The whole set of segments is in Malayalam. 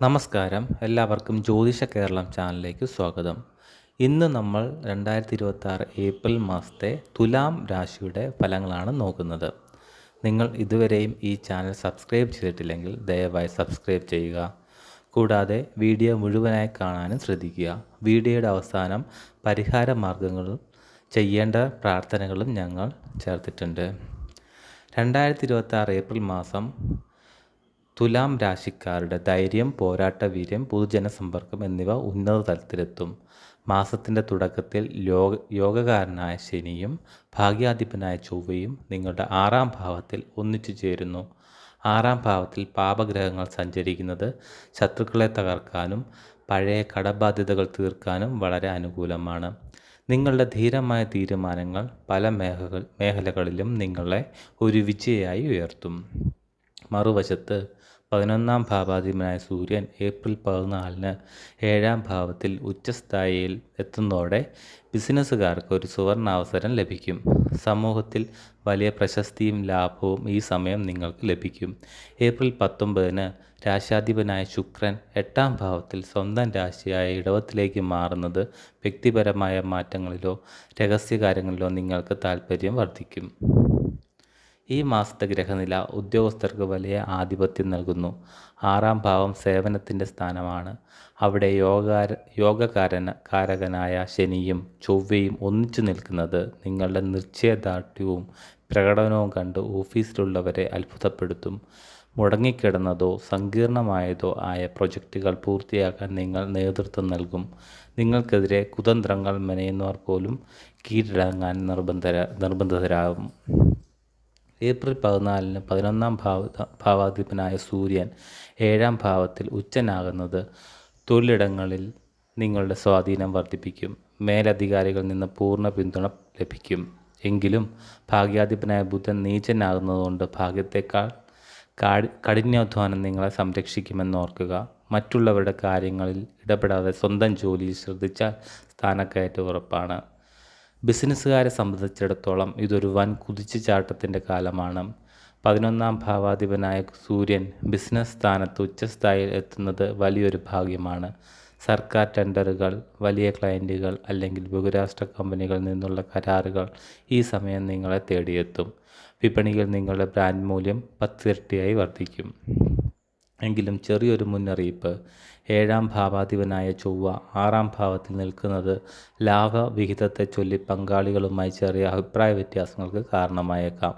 നമസ്കാരം, എല്ലാവർക്കും ജ്യോതിഷ കേരളം ചാനലിലേക്ക് സ്വാഗതം. ഇന്ന് നമ്മൾ 2026 ഏപ്രിൽ മാസത്തെ തുലാം രാശിയുടെ ഫലങ്ങളാണ് നോക്കുന്നത്. നിങ്ങൾ ഇതുവരെയും ഈ ചാനൽ സബ്സ്ക്രൈബ് ചെയ്തിട്ടില്ലെങ്കിൽ ദയവായി സബ്സ്ക്രൈബ് ചെയ്യുക. കൂടാതെ വീഡിയോ മുഴുവനായി കാണാനും ശ്രദ്ധിക്കുക. വീഡിയോയുടെ അവസാനം പരിഹാര മാർഗങ്ങളും ചെയ്യേണ്ട പ്രാർത്ഥനകളും ഞങ്ങൾ ചേർത്തിട്ടുണ്ട്. 2026 ഏപ്രിൽ മാസം തുലാം രാശിക്കാരുടെ ധൈര്യം, പോരാട്ട വീര്യം, പൊതുജനസമ്പർക്കം എന്നിവ ഉന്നത തലത്തിലെത്തും. മാസത്തിൻ്റെ തുടക്കത്തിൽ യോഗകാരനായ ശനിയും ഭാഗ്യാധിപനായ ചൊവ്വയും നിങ്ങളുടെ 6-ാം ഭാവത്തിൽ ഒന്നിച്ചു ചേരുന്നു. 6-ാം ഭാവത്തിൽ പാപഗ്രഹങ്ങൾ സഞ്ചരിക്കുന്നത് ശത്രുക്കളെ തകർക്കാനും പഴയ കടബാധ്യതകൾ തീർക്കാനും വളരെ അനുകൂലമാണ്. നിങ്ങളുടെ ധീരമായ തീരുമാനങ്ങൾ പല മേഖലകളിലും നിങ്ങളെ ഒരു വിജയിയായി ഉയർത്തും. മറുവശത്ത് 11-ാം ഭാവാധിപനായ സൂര്യൻ ഏപ്രിൽ 14-ന് 7-ാം ഭാവത്തിൽ ഉച്ചസ്ഥായിയിൽ എത്തുന്നതോടെ ബിസിനസ്സുകാർക്ക് ഒരു സുവർണാവസരം ലഭിക്കും. സമൂഹത്തിൽ വലിയ പ്രശസ്തിയും ലാഭവും ഈ സമയം നിങ്ങൾക്ക് ലഭിക്കും. ഏപ്രിൽ 19-ന് രാശാധിപനായ ശുക്രൻ 8-ാം ഭാവത്തിൽ സ്വന്തം രാശിയായ ഇടവത്തിലേക്ക് മാറുന്നത് വ്യക്തിപരമായ മാറ്റങ്ങളിലോ രഹസ്യകാര്യങ്ങളിലോ നിങ്ങൾക്ക് താൽപ്പര്യം വർദ്ധിക്കും. ഈ മാസത്തെ ഗ്രഹനില ഉദ്യോഗസ്ഥർക്ക് വലിയ ആധിപത്യം നൽകുന്നു. 6-ാം ഭാവം സേവനത്തിൻ്റെ സ്ഥാനമാണ്. അവിടെ യോഗകാരകനായ ശനിയും ചൊവ്വയും ഒന്നിച്ചു നിൽക്കുന്നത് നിങ്ങളുടെ നിശ്ചയദാർഢ്യവും പ്രകടനവും കണ്ട് ഓഫീസിലുള്ളവരെ അത്ഭുതപ്പെടുത്തും. മുടങ്ങിക്കിടന്നതോ സങ്കീർണമായതോ ആയ പ്രൊജക്റ്റുകൾ പൂർത്തിയാക്കാൻ നിങ്ങൾ നേതൃത്വം നൽകും. നിങ്ങൾക്കെതിരെ കുതന്ത്രങ്ങൾ മെനയുന്നവർ പോലും കീഴടങ്ങാൻ നിർബന്ധിതരാകും. ഏപ്രിൽ 14-ന് 11-ാം ഭാവാധിപനായ സൂര്യൻ 7-ാം ഭാവത്തിൽ ഉച്ചനാകുന്നത് തൊഴിലിടങ്ങളിൽ നിങ്ങളുടെ സ്വാധീനം വർദ്ധിപ്പിക്കും. മേലധികാരികളിൽ നിന്ന് പൂർണ്ണ പിന്തുണ ലഭിക്കും. എങ്കിലും ഭാഗ്യാധിപനായ ബുധൻ നീചനാകുന്നതുകൊണ്ട് ഭാഗ്യത്തെക്കാൾ കഠിനാധ്വാനം നിങ്ങളെ സംരക്ഷിക്കുമെന്ന് ഓർക്കുക. മറ്റുള്ളവരുടെ കാര്യങ്ങളിൽ ഇടപെടാതെ സ്വന്തം ജോലിയിൽ ശ്രദ്ധിച്ചാൽ സ്ഥാനക്കയറ്റം ഉറപ്പാണ്. ബിസിനസ്സുകാരെ സംബന്ധിച്ചിടത്തോളം ഇതൊരു വൻ കുതിച്ചുചാട്ടത്തിൻ്റെ കാലമാണ്. 11-ാം ഭാവാധിപനായ സൂര്യൻ ബിസിനസ് സ്ഥാനത്ത് ഉച്ചസ്ഥായിയിൽ എത്തുന്നത് വലിയൊരു ഭാഗ്യമാണ്. സർക്കാർ ടെൻഡറുകൾ, വലിയ ക്ലയൻറ്റുകൾ അല്ലെങ്കിൽ ബഹുരാഷ്ട്ര കമ്പനികളിൽ നിന്നുള്ള കരാറുകൾ ഈ സമയം നിങ്ങളെ തേടിയെത്തും. വിപണിയിൽ നിങ്ങളുടെ ബ്രാൻഡ് മൂല്യം 10 ഇരട്ടിയായി വർദ്ധിക്കും. എങ്കിലും ചെറിയൊരു മുന്നറിയിപ്പ്: 7-ാം ഭാവാധിപനായ ചൊവ്വ 6-ാം ഭാവത്തിൽ നിൽക്കുന്നത് ലാഭവിഹിതത്തെ ചൊല്ലി പങ്കാളികളുമായി ചെറിയ അഭിപ്രായ വ്യത്യാസങ്ങൾക്ക് കാരണമായേക്കാം.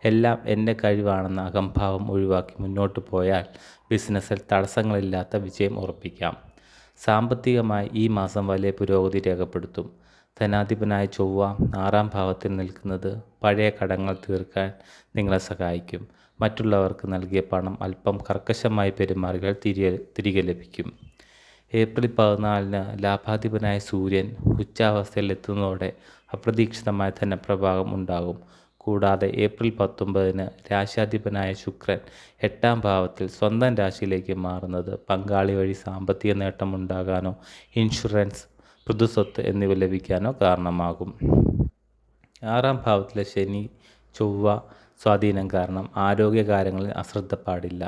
എല്ലാം എൻ്റെ കഴിവാണെന്ന അഹംഭാവം ഒഴിവാക്കി മുന്നോട്ട് പോയാൽ ബിസിനസ്സിൽ തടസ്സങ്ങളില്ലാത്ത വിജയം ഉറപ്പിക്കാം. സാമ്പത്തികമായി ഈ മാസം വലിയ പുരോഗതി രേഖപ്പെടുത്തും. ധനാധിപനായ ചൊവ്വ 6-ാം ഭാവത്തിൽ നിൽക്കുന്നത് പഴയ കടങ്ങൾ തീർക്കാൻ നിങ്ങളെ സഹായിക്കും. മറ്റുള്ളവർക്ക് നൽകിയ പണം അല്പം കർക്കശമായി പെരുമാറിയാൽ തിരികെ ലഭിക്കും. ഏപ്രിൽ 14-ന് ലാഭാധിപനായ സൂര്യൻ ഉച്ചാവസ്ഥയിൽ എത്തുന്നതോടെ അപ്രതീക്ഷിതമായ ധനപ്രവാഹം ഉണ്ടാകും. കൂടാതെ ഏപ്രിൽ 19-ന് രാശാധിപനായ ശുക്രൻ 8-ാം ഭാവത്തിൽ സ്വന്തം രാശിയിലേക്ക് മാറുന്നത് പങ്കാളി വഴി സാമ്പത്തിക നേട്ടമുണ്ടാകാനോ ഇൻഷുറൻസ്, പൊതുസ്വത്ത് എന്നിവ ലഭിക്കാനോ കാരണമാകും. 6-ാം ഭാവത്തിലെ ശനി ചൊവ്വ സ്വാധീനം കാരണം ആരോഗ്യകാര്യങ്ങളിൽ അശ്രദ്ധ പാടില്ല.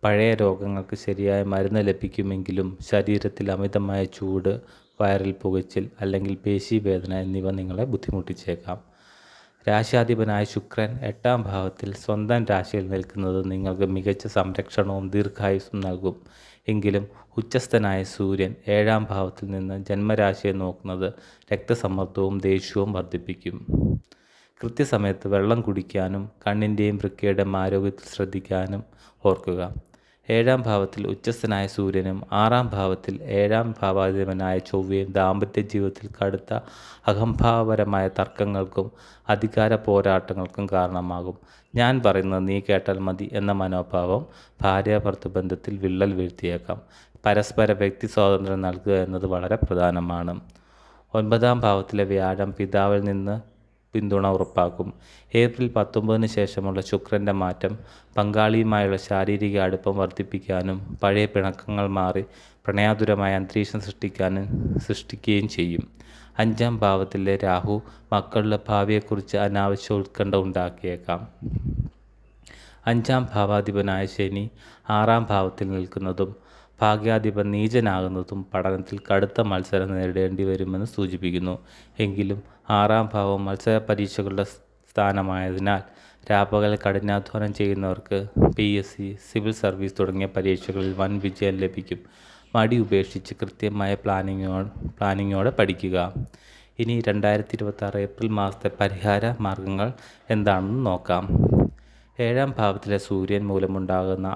പഴയ രോഗങ്ങൾക്ക് ശരിയായ മരുന്ന് ലഭിക്കുമെങ്കിലും ശരീരത്തിൽ അമിതമായ ചൂട്, വയറിൽ പുകച്ചിൽ അല്ലെങ്കിൽ പേശീവേദന എന്നിവ നിങ്ങളെ ബുദ്ധിമുട്ടിച്ചേക്കാം. രാശാധിപനായ ശുക്രൻ 8-ാം ഭാവത്തിൽ സ്വന്തം രാശിയിൽ നിൽക്കുന്നത് നിങ്ങൾക്ക് മികച്ച സംരക്ഷണവും ദീർഘായുസ്സും നൽകും. എങ്കിലും ഉച്ചസ്ഥനായ സൂര്യൻ 7-ാം ഭാവത്തിൽ നിന്ന് ജന്മരാശിയെ നോക്കുന്നത് രക്തസമ്മർദ്ദവും ദേഷ്യവും വർദ്ധിപ്പിക്കും. കൃത്യസമയത്ത് വെള്ളം കുടിക്കാനും കണ്ണിൻ്റെയും വൃക്കയുടെയും ആരോഗ്യത്തിൽ ശ്രദ്ധിക്കാനും ഓർക്കുക. 7-ാം ഭാവത്തിൽ ഉച്ചസ്ഥനായ സൂര്യനും 6-ാം ഭാവത്തിൽ 7-ാം ഭാവാധിപനായ ചൊവ്വയും ദാമ്പത്യ ജീവിതത്തിൽ കടുത്ത അഹംഭാവപരമായ തർക്കങ്ങൾക്കും അധികാര പോരാട്ടങ്ങൾക്കും കാരണമാകും. ഞാൻ പറയുന്നത് നീ കേട്ടാൽ മതി എന്ന മനോഭാവം ഭാര്യാഭർത്തൃ ബന്ധത്തിൽ വിള്ളൽ വീഴ്ത്തിയേക്കാം. പരസ്പര വ്യക്തി സ്വാതന്ത്ര്യം നൽകുക എന്നത് വളരെ പ്രധാനമാണ്. 9-ാം ഭാവത്തിലെ വ്യാഴം പിതാവിൽ നിന്ന് പിന്തുണ ഉറപ്പാക്കും. ഏപ്രിൽ 19-ന് ശേഷമുള്ള ശുക്രൻ്റെ മാറ്റം പങ്കാളിയുമായുള്ള ശാരീരിക അടുപ്പം വർദ്ധിപ്പിക്കാനും പഴയ പിണക്കങ്ങൾ മാറി പ്രണയാതുരമായ അന്തരീക്ഷം സൃഷ്ടിക്കുകയും ചെയ്യും. 5-ാം ഭാവത്തിലെ രാഹു മക്കളുടെ ഭാവിയെക്കുറിച്ച് അനാവശ്യ ഉത്കണ്ഠ ഉണ്ടാക്കിയേക്കാം. 5-ാം ഭാവാധിപനായ ശനി 6-ാം ഭാവത്തിൽ നിൽക്കുന്നതും ഭാഗ്യാധിപൻ നീചനാകുന്നതും പഠനത്തിൽ കടുത്ത മത്സരം നേരിടേണ്ടി വരുമെന്ന് സൂചിപ്പിക്കുന്നു. എങ്കിലും 6-ാം ഭാവം മത്സര പരീക്ഷകളുടെ സ്ഥാനമായതിനാൽ രാപ്പകൽ കഠിനാധ്വാനം ചെയ്യുന്നവർക്ക് PSC, സിവിൽ സർവീസ് തുടങ്ങിയ പരീക്ഷകളിൽ വൻ വിജയം ലഭിക്കും. മടി ഉപേക്ഷിച്ച് കൃത്യമായ പ്ലാനിങ്ങോടെ പഠിക്കുക. ഇനി 2026 ഏപ്രിൽ മാസത്തെ പരിഹാര മാർഗങ്ങൾ എന്താണെന്ന് നോക്കാം. 7-ാം ഭാവത്തിലെ സൂര്യൻ മൂലമുണ്ടാകുന്ന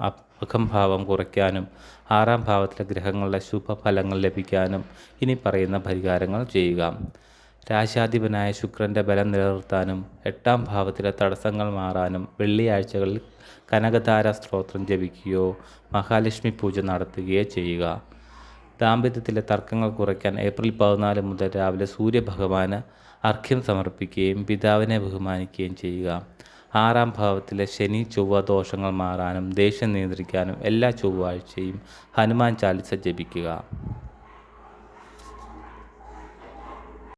അകംഭാവം കുറയ്ക്കാനും 6-ാം ഭാവത്തിലെ ഗ്രഹങ്ങളുടെ ശുഭഫലങ്ങൾ ലഭിക്കാനും ഇനി പറയുന്ന പരിഹാരങ്ങൾ ചെയ്യുക. രാശാധിപനായ ശുക്രൻ്റെ ബലം നിലനിർത്താനും 8-ാം ഭാവത്തിലെ തടസ്സങ്ങൾ മാറാനും വെള്ളിയാഴ്ചകളിൽ കനകധാര സ്തോത്രം ജപിക്കുകയോ മഹാലക്ഷ്മി പൂജ നടത്തുകയോ ചെയ്യുക. ദാമ്പത്യത്തിലെ തർക്കങ്ങൾ കുറയ്ക്കാൻ ഏപ്രിൽ 14 മുതൽ രാവിലെ സൂര്യഭഗവാന് അർഘ്യം സമർപ്പിക്കുകയും പിതാവിനെ ബഹുമാനിക്കുകയും ചെയ്യുക. 6-ാം ഭാവത്തിലെ ശനി ചൊവ്വ ദോഷങ്ങൾ മാറാനും ദേഷ്യം നിയന്ത്രിക്കാനും എല്ലാ ചൊവ്വാഴ്ചയും ഹനുമാൻ ചാലിസ ജപിക്കുക.